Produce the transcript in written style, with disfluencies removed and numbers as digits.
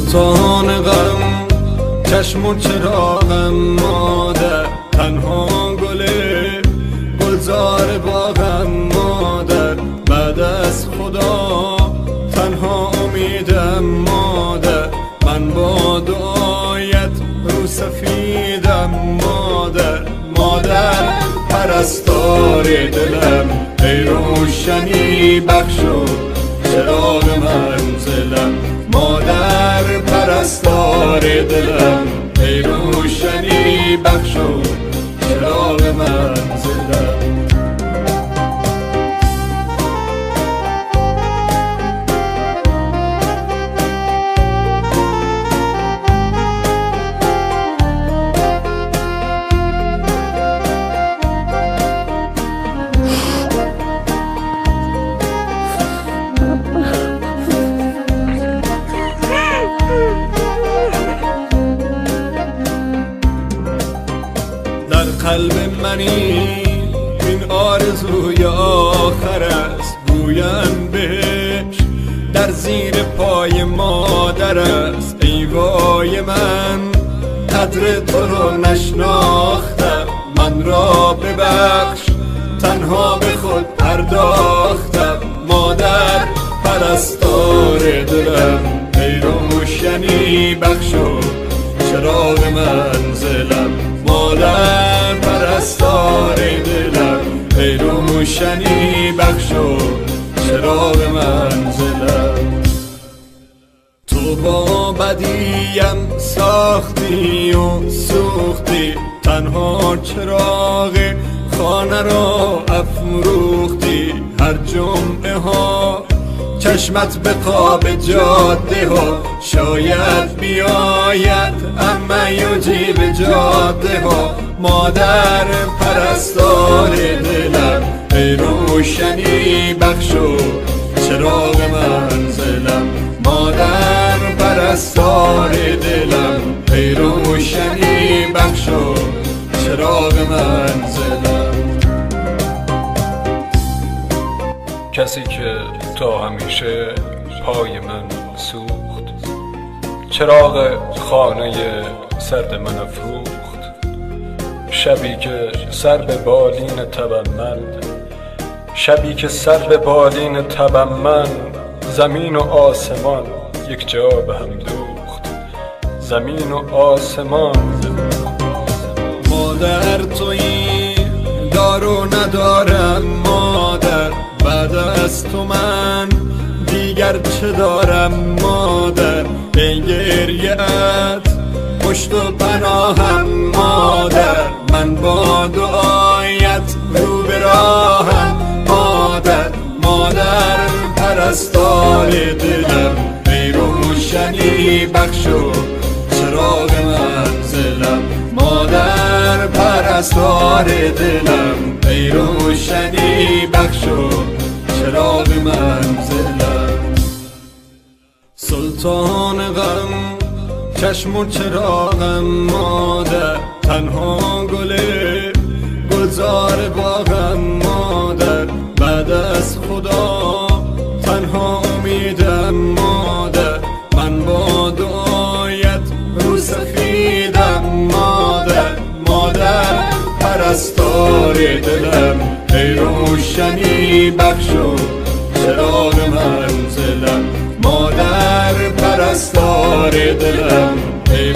سلطان غم چشم و چراغم مادر، تنها گلزار باغم مادر، بعد از خدا تنها امیدم مادر، من با دعایت رو سفیدم مادر. مادر پرستار دلم، ای روشنی بخشو چراغ منزلم. مادر پرستار دلم، ای روشنی بخشو چراغ منزلم. قلب منی این آرزوی آخر است، گویم بهش در زیر پای مادر است. ای وای من قدر تو رو نشناختم، من را ببخش تنها به خود پرداختم. مادر پرستار دلم، ای روشنی بخشو چراغ منزلم. مادر پرستار دلم، ای روشنی بخشو چراغ منزلم. تو با بدیم ساختی و سوختی، تنها چراغ خانه را افروختی. هر جمعه ها چشمت به خواب جاده ها، شاید بیاید اما یجیب جاده ها. مادر پرستار دلم، ای روشنی بخشو چراغ منزلم. مادر پرستار دلم، ای روشنی بخشو چراغ منزلم. کسی که تا همیشه پای من سوخت، چراغ خانه سرد من افروخت. شبی که سر به بالین تبم من، شبی که سر به بالین تبم من، زمین و آسمان یک جا به هم دوخت، زمین و آسمان. مادر تویی دارو ندارم مادر، بعد از تو من دیگر چه دارم مادر. ای گریه‌ات پشت و پناهم مادر، من با دعایت رو به راهم مادر. مادر پرستار دلم، ای روشنی بخشو چراغ منزلم. مادر پرستار دلم، ای روشنی بخشو چراغ منزلم. سلطان غم چشم و چراغم مادر، تنها گلزار باغم مادر، بعد از خدا تنها امیدم مادر، من با دعایت رو سفیدم مادر. مادر پرستار دلم، ای روشنی بخشو چراغ منزلم. مادر پرستار دلم، ای